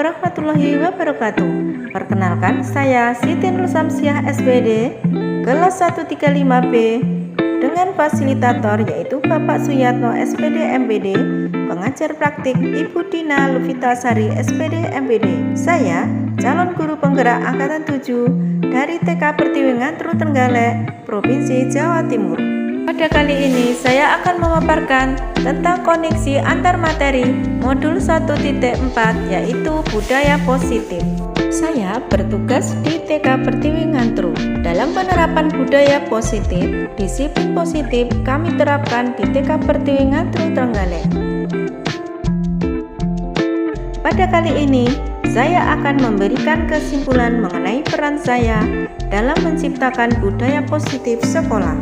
warahmatullahi wabarakatuh. Perkenalkan, saya Siti Nur Samsiah SPD, kelas 135B, dengan fasilitator yaitu Bapak Suyatno SPD MPD, pengajar praktik Ibu Dina Lufitasari SPD MPD. Saya calon guru penggerak angkatan 7 dari TK Pertiwi Ngantru Trenggalek, Provinsi Jawa Timur. Pada kali ini saya akan memaparkan tentang koneksi antar materi modul 1.4 yaitu budaya positif. Saya bertugas di TK Pertiwi Ngantru. Dalam penerapan budaya positif, disiplin positif kami terapkan di TK Pertiwi Ngantru Trenggalek. Pada kali ini, saya akan memberikan kesimpulan mengenai peran saya dalam menciptakan budaya positif sekolah.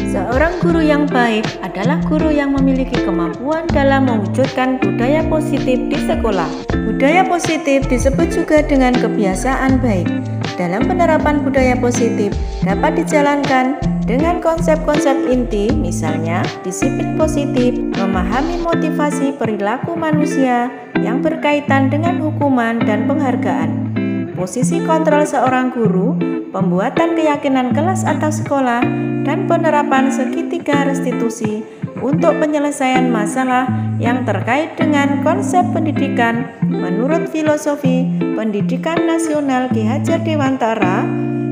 Seorang guru yang baik adalah guru yang memiliki kemampuan dalam mewujudkan budaya positif di sekolah. Budaya positif disebut juga dengan kebiasaan baik. Dalam penerapan budaya positif dapat dijalankan dengan konsep-konsep inti, misalnya disiplin positif, memahami motivasi perilaku manusia yang berkaitan dengan hukuman dan penghargaan. Posisi kontrol seorang guru, pembuatan keyakinan kelas atau sekolah, dan penerapan segitiga restitusi untuk penyelesaian masalah yang terkait dengan konsep pendidikan menurut filosofi pendidikan nasional Ki Hajar Dewantara,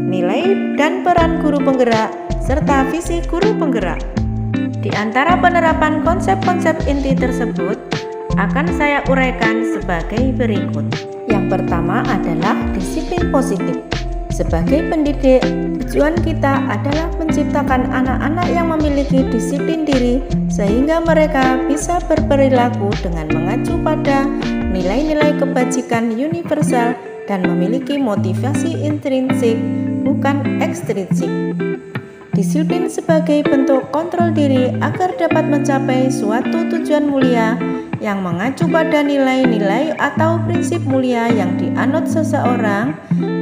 nilai dan peran guru penggerak, serta visi guru penggerak. Di antara penerapan konsep-konsep inti tersebut akan saya uraikan sebagai berikut. Yang pertama adalah disiplin positif. Sebagai pendidik, tujuan kita adalah menciptakan anak-anak yang memiliki disiplin diri sehingga mereka bisa berperilaku dengan mengacu pada nilai-nilai kebajikan universal dan memiliki motivasi intrinsik, bukan ekstrinsik. Disiplin sebagai bentuk kontrol diri agar dapat mencapai suatu tujuan mulia yang mengacu pada nilai-nilai atau prinsip mulia yang dianut seseorang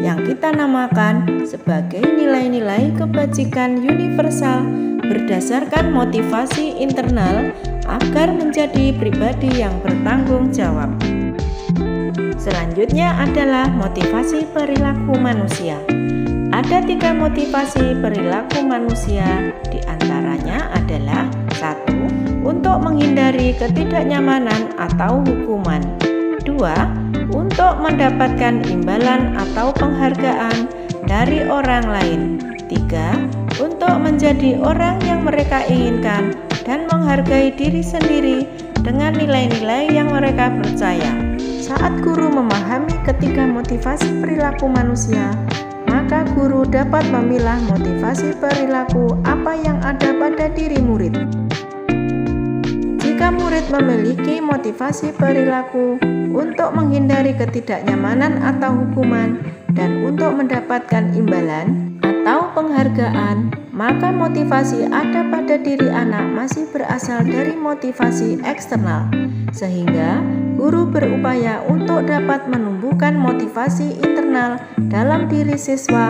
yang kita namakan sebagai nilai-nilai kebajikan universal berdasarkan motivasi internal agar menjadi pribadi yang bertanggung jawab. Selanjutnya adalah motivasi perilaku manusia. Ada 3 motivasi perilaku manusia, diantaranya adalah 1. Untuk menghindari ketidaknyamanan atau hukuman. 2. Untuk mendapatkan imbalan atau penghargaan dari orang lain. 3. Untuk menjadi orang yang mereka inginkan dan menghargai diri sendiri dengan nilai-nilai yang mereka percaya. Saat guru memahami ketiga motivasi perilaku manusia, maka guru dapat memilah motivasi perilaku apa yang ada pada diri murid. Jika murid memiliki motivasi perilaku untuk menghindari ketidaknyamanan atau hukuman dan untuk mendapatkan imbalan atau penghargaan, maka motivasi ada pada diri anak masih berasal dari motivasi eksternal, sehingga guru berupaya untuk dapat menumbuhkan motivasi internal dalam diri siswa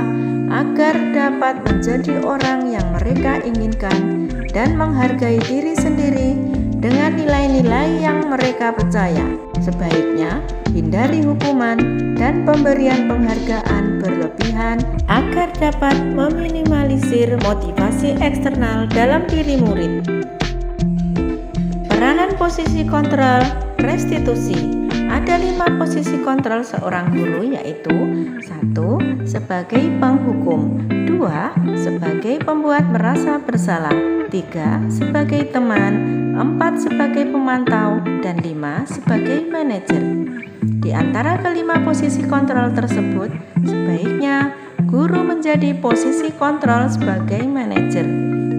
agar dapat menjadi orang yang mereka inginkan dan menghargai diri sendiri dengan nilai-nilai yang mereka percaya. Sebaiknya hindari hukuman dan pemberian penghargaan berlebihan agar dapat meminimalisir motivasi eksternal dalam diri murid. Peranan posisi kontrol restitusi. Ada 5 posisi kontrol seorang guru, yaitu 1. Sebagai penghukum, 2. Sebagai pembuat merasa bersalah, 3. Sebagai teman, 4. Sebagai pemantau, dan 5. Sebagai manajer. Di antara kelima posisi kontrol tersebut, sebaiknya guru menjadi posisi kontrol sebagai manajer.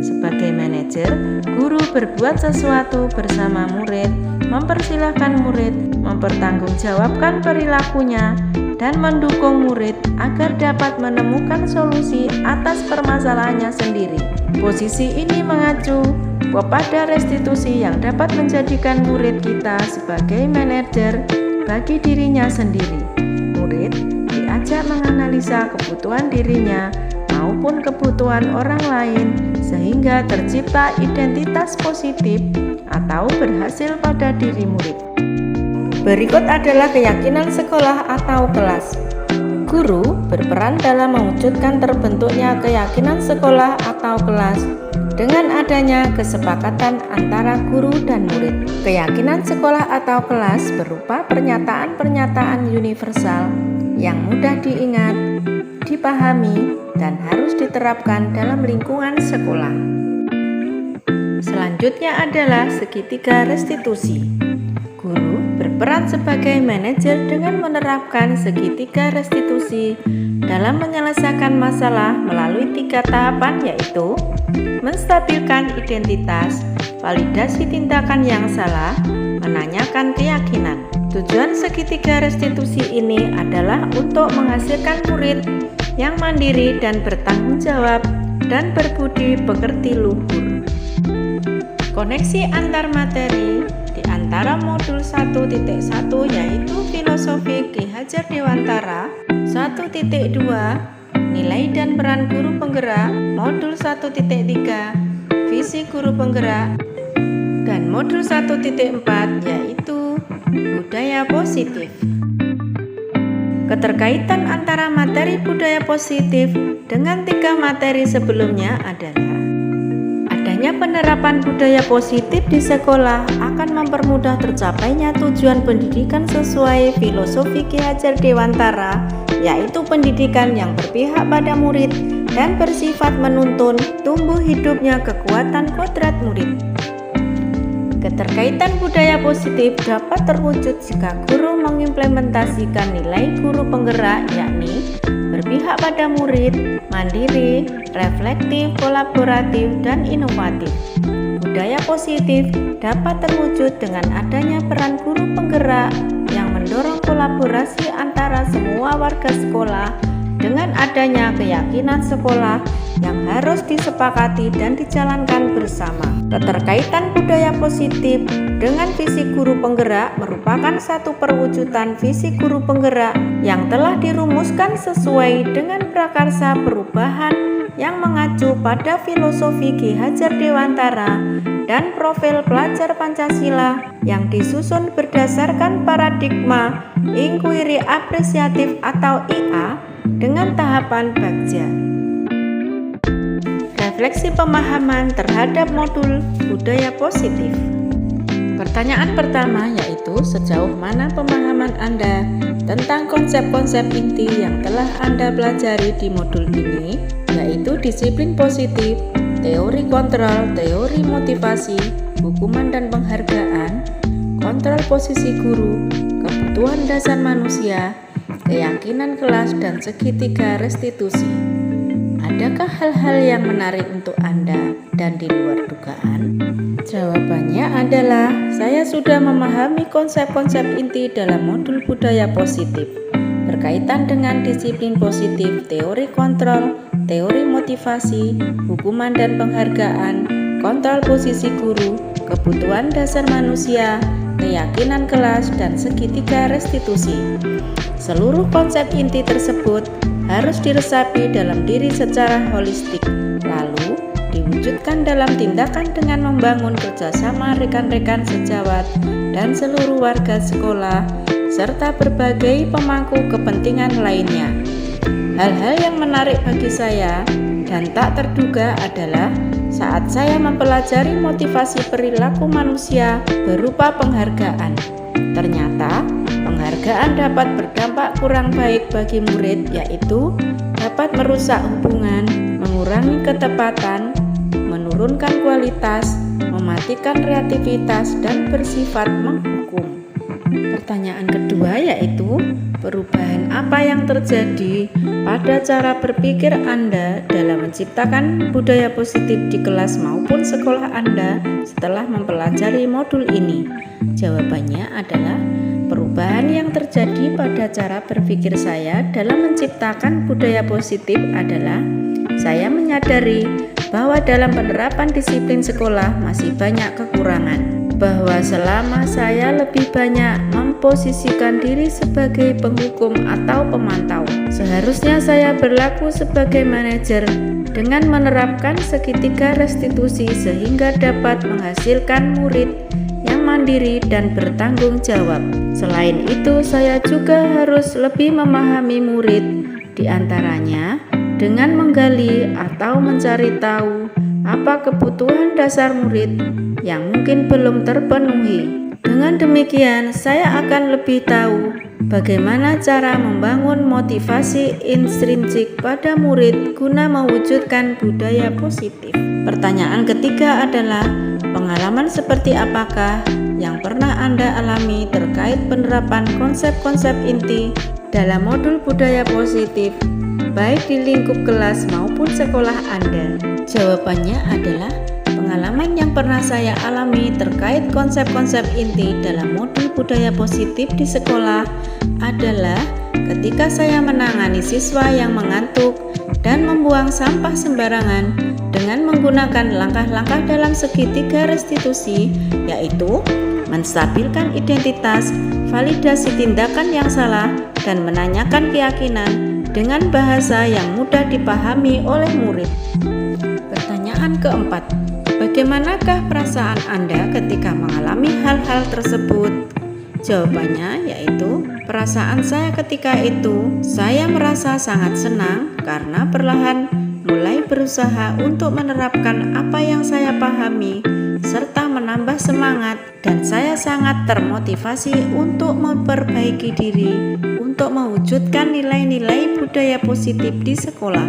Sebagai manajer, guru berbuat sesuatu bersama murid, mempersilahkan murid, mempertanggungjawabkan perilakunya, dan mendukung murid agar dapat menemukan solusi atas permasalahannya sendiri. Posisi ini mengacu kepada restitusi yang dapat menjadikan murid kita sebagai manajer bagi dirinya sendiri. Murid diajak menganalisa kebutuhan dirinya maupun kebutuhan orang lain sehingga tercipta identitas positif atau berhasil pada diri murid. Berikut adalah keyakinan sekolah atau kelas. Guru berperan dalam mewujudkan terbentuknya keyakinan sekolah atau kelas dengan adanya kesepakatan antara guru dan murid. Keyakinan sekolah atau kelas berupa pernyataan-pernyataan universal yang mudah diingat, dipahami, dan harus diterapkan dalam lingkungan sekolah. Selanjutnya adalah segitiga restitusi. Guru berperan sebagai manajer dengan menerapkan segitiga restitusi dalam menyelesaikan masalah melalui 3 tahapan, yaitu menstabilkan identitas, validasi tindakan yang salah, menanyakan keyakinan. Tujuan segitiga restitusi ini adalah untuk menghasilkan murid yang mandiri dan bertanggung jawab dan berbudi pekerti luhur. Koneksi antar materi di antara modul 1.1 yaitu Filosofi Ki Hajar Dewantara, 1.2 Nilai dan Peran Guru Penggerak, modul 1.3 Visi Guru Penggerak, dan modul 1.4 yaitu Budaya Positif. Keterkaitan antara materi budaya positif dengan 3 materi sebelumnya adalah adanya penerapan budaya positif di sekolah akan mempermudah tercapainya tujuan pendidikan sesuai filosofi Ki Hajar Dewantara, yaitu pendidikan yang berpihak pada murid dan bersifat menuntun tumbuh hidupnya kekuatan kodrat murid. Keterkaitan budaya positif dapat terwujud jika guru mengimplementasikan nilai guru penggerak, yakni berpihak pada murid, mandiri, reflektif, kolaboratif, dan inovatif. Budaya positif dapat terwujud dengan adanya peran guru penggerak yang mendorong kolaborasi antara semua warga sekolah dengan adanya keyakinan sekolah yang harus disepakati dan dijalankan bersama. Keterkaitan budaya positif dengan visi guru penggerak merupakan satu perwujudan visi guru penggerak yang telah dirumuskan sesuai dengan prakarsa perubahan yang mengacu pada filosofi Ki Hajar Dewantara dan profil pelajar Pancasila yang disusun berdasarkan paradigma inquiry apresiatif atau IA dengan tahapan bagja. Refleksi pemahaman terhadap modul budaya positif. Pertanyaan pertama yaitu sejauh mana pemahaman Anda tentang konsep-konsep inti yang telah Anda pelajari di modul ini, yaitu disiplin positif, teori kontrol, teori motivasi, hukuman dan penghargaan, kontrol posisi guru, kebutuhan dasar manusia, keyakinan kelas, dan segitiga restitusi. Adakah hal-hal yang menarik untuk Anda dan di luar dugaan? Jawabannya adalah saya sudah memahami konsep-konsep inti dalam modul budaya positif berkaitan dengan disiplin positif, teori kontrol, teori motivasi, hukuman dan penghargaan, kontrol posisi guru, kebutuhan dasar manusia, keyakinan kelas, dan segitiga restitusi. Seluruh konsep inti tersebut harus diresapi dalam diri secara holistik, lalu diwujudkan dalam tindakan dengan membangun kerjasama rekan-rekan sejawat dan seluruh warga sekolah, serta berbagai pemangku kepentingan lainnya. Hal-hal yang menarik bagi saya dan tak terduga adalah saat saya mempelajari motivasi perilaku manusia berupa penghargaan. Ternyata penghargaan dapat berdampak kurang baik bagi murid, yaitu dapat merusak hubungan, mengurangi ketepatan, menurunkan kualitas, mematikan kreativitas, dan bersifat menghukum. Pertanyaan kedua yaitu perubahan apa yang terjadi pada cara berpikir Anda dalam menciptakan budaya positif di kelas maupun sekolah Anda setelah mempelajari modul ini? Jawabannya adalah perubahan yang terjadi pada cara berpikir saya dalam menciptakan budaya positif adalah saya menyadari bahwa dalam penerapan disiplin sekolah masih banyak kekurangan. Bahwa selama saya lebih banyak memposisikan diri sebagai penghukum atau pemantau, seharusnya saya berlaku sebagai manajer dengan menerapkan segitiga restitusi sehingga dapat menghasilkan murid yang mandiri dan bertanggung jawab. Selain itu, saya juga harus lebih memahami murid, di antaranya dengan menggali atau mencari tahu apa kebutuhan dasar murid yang mungkin belum terpenuhi. Dengan demikian, saya akan lebih tahu bagaimana cara membangun motivasi intrinsik pada murid guna mewujudkan budaya positif. Pertanyaan ketiga adalah, pengalaman seperti apakah yang pernah Anda alami terkait penerapan konsep-konsep inti dalam modul budaya positif, baik di lingkup kelas maupun sekolah Anda? Jawabannya adalah, pengalaman yang pernah saya alami terkait konsep-konsep inti dalam modul budaya positif di sekolah adalah ketika saya menangani siswa yang mengantuk dan membuang sampah sembarangan dengan menggunakan langkah-langkah dalam segitiga restitusi, yaitu menstabilkan identitas, validasi tindakan yang salah, dan menanyakan keyakinan dengan bahasa yang mudah dipahami oleh murid. Pertanyaan keempat, bagaimanakah perasaan Anda ketika mengalami hal-hal tersebut? Jawabannya yaitu, perasaan saya ketika itu, saya merasa sangat senang karena perlahan mulai berusaha untuk menerapkan apa yang saya pahami serta menambah semangat, dan saya sangat termotivasi untuk memperbaiki diri untuk mewujudkan nilai-nilai budaya positif di sekolah.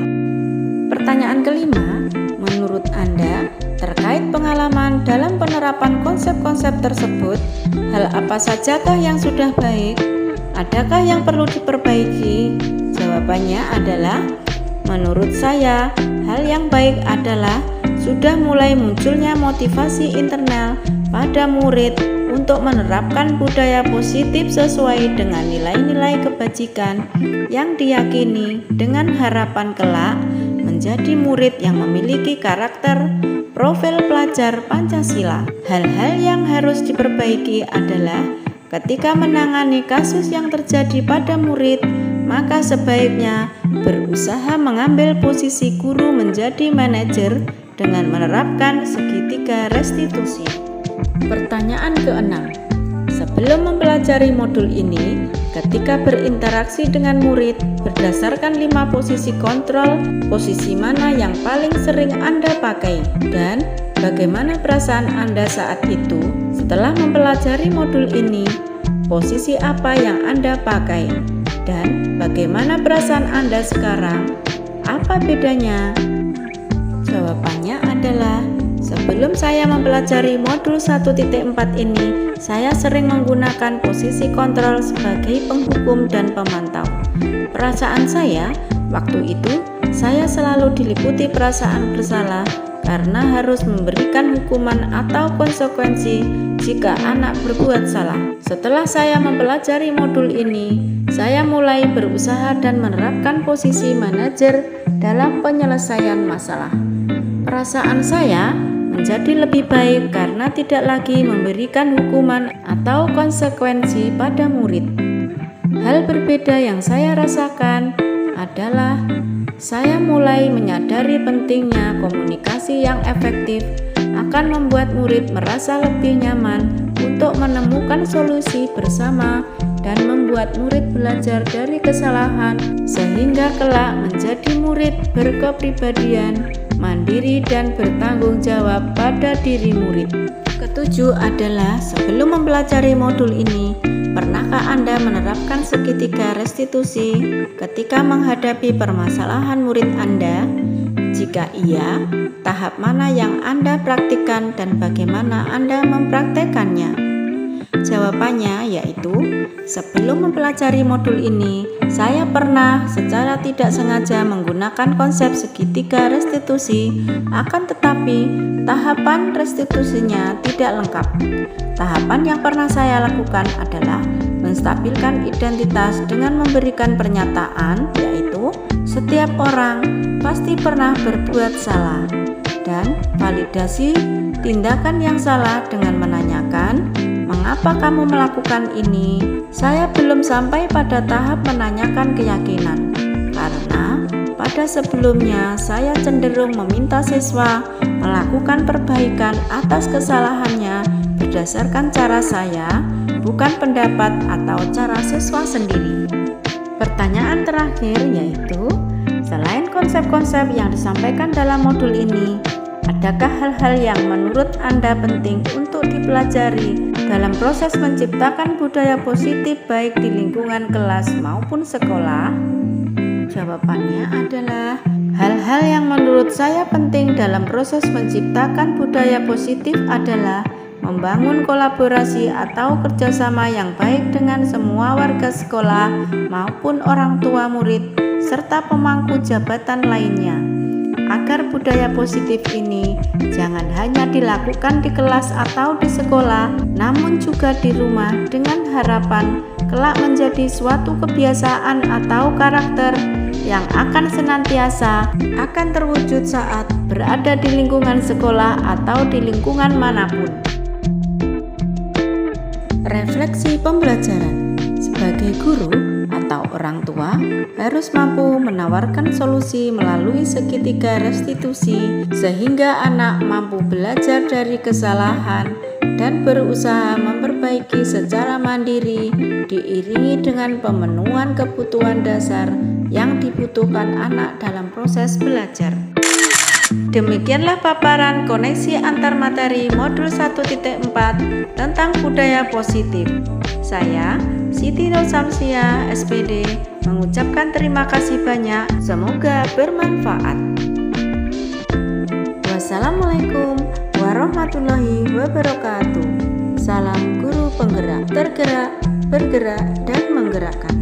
Pertanyaan kelima, menurut Anda, terkait pengalaman dalam penerapan konsep-konsep tersebut, hal apa sajakah yang sudah baik? Adakah yang perlu diperbaiki? Jawabannya adalah, menurut saya, hal yang baik adalah sudah mulai munculnya motivasi internal pada murid untuk menerapkan budaya positif sesuai dengan nilai-nilai kebajikan yang diyakini, dengan harapan kelak menjadi murid yang memiliki karakter profil pelajar Pancasila. Hal-hal yang harus diperbaiki adalah ketika menangani kasus yang terjadi pada murid, maka sebaiknya berusaha mengambil posisi guru menjadi manajer dengan menerapkan segitiga restitusi. Pertanyaan keenam, sebelum mempelajari modul ini, ketika berinteraksi dengan murid, berdasarkan 5 posisi kontrol, posisi mana yang paling sering Anda pakai? Dan bagaimana perasaan Anda saat itu? Setelah mempelajari modul ini, posisi apa yang Anda pakai? Dan bagaimana perasaan Anda sekarang? Apa bedanya? Jawabannya adalah, sebelum saya mempelajari modul 1.4 ini, saya sering menggunakan posisi kontrol sebagai penghukum dan pemantau. Perasaan saya waktu itu, saya selalu diliputi perasaan bersalah karena harus memberikan hukuman atau konsekuensi jika anak berbuat salah. Setelah saya mempelajari modul ini, saya mulai berusaha dan menerapkan posisi manajer dalam penyelesaian masalah. Perasaan saya menjadi lebih baik karena tidak lagi memberikan hukuman atau konsekuensi pada murid. Hal berbeda yang saya rasakan adalah saya mulai menyadari pentingnya komunikasi yang efektif akan membuat murid merasa lebih nyaman untuk menemukan solusi bersama dan membuat murid belajar dari kesalahan sehingga kelak menjadi murid berkepribadian, mandiri dan bertanggung jawab pada diri murid. Ketujuh adalah, sebelum mempelajari modul ini, pernahkah Anda menerapkan segitiga restitusi ketika menghadapi permasalahan murid Anda? Jika iya, tahap mana yang Anda praktikkan dan bagaimana Anda mempraktekannya? Jawabannya yaitu, sebelum mempelajari modul ini, saya pernah secara tidak sengaja menggunakan konsep segitiga restitusi, akan tetapi tahapan restitusinya tidak lengkap. Tahapan yang pernah saya lakukan adalah menstabilkan identitas dengan memberikan pernyataan, yaitu setiap orang pasti pernah berbuat salah, dan validasi tindakan yang salah dengan menanyakan, mengapa kamu melakukan ini? Saya belum sampai pada tahap menanyakan keyakinan, karena pada sebelumnya saya cenderung meminta siswa melakukan perbaikan atas kesalahannya berdasarkan cara saya, bukan pendapat atau cara siswa sendiri. Pertanyaan terakhir yaitu, selain konsep-konsep yang disampaikan dalam modul ini, adakah hal-hal yang menurut Anda penting untuk dipelajari dalam proses menciptakan budaya positif baik di lingkungan kelas maupun sekolah? Jawabannya adalah, hal-hal yang menurut saya penting dalam proses menciptakan budaya positif adalah membangun kolaborasi atau kerjasama yang baik dengan semua warga sekolah maupun orang tua murid serta pemangku jabatan lainnya, agar budaya positif ini jangan hanya dilakukan di kelas atau di sekolah, namun juga di rumah dengan harapan kelak menjadi suatu kebiasaan atau karakter yang akan senantiasa akan terwujud saat berada di lingkungan sekolah atau di lingkungan manapun. Refleksi pembelajaran. Sebagai guru atau orang tua harus mampu menawarkan solusi melalui segitiga restitusi sehingga anak mampu belajar dari kesalahan dan berusaha memperbaiki secara mandiri diiringi dengan pemenuhan kebutuhan dasar yang dibutuhkan anak dalam proses belajar. Demikianlah paparan koneksi antar materi modul 1.4 tentang budaya positif. Saya, Siti Nur Samsia, SPD, mengucapkan terima kasih banyak. Semoga bermanfaat. Wassalamualaikum warahmatullahi wabarakatuh. Salam guru penggerak, tergerak, bergerak, dan menggerakkan.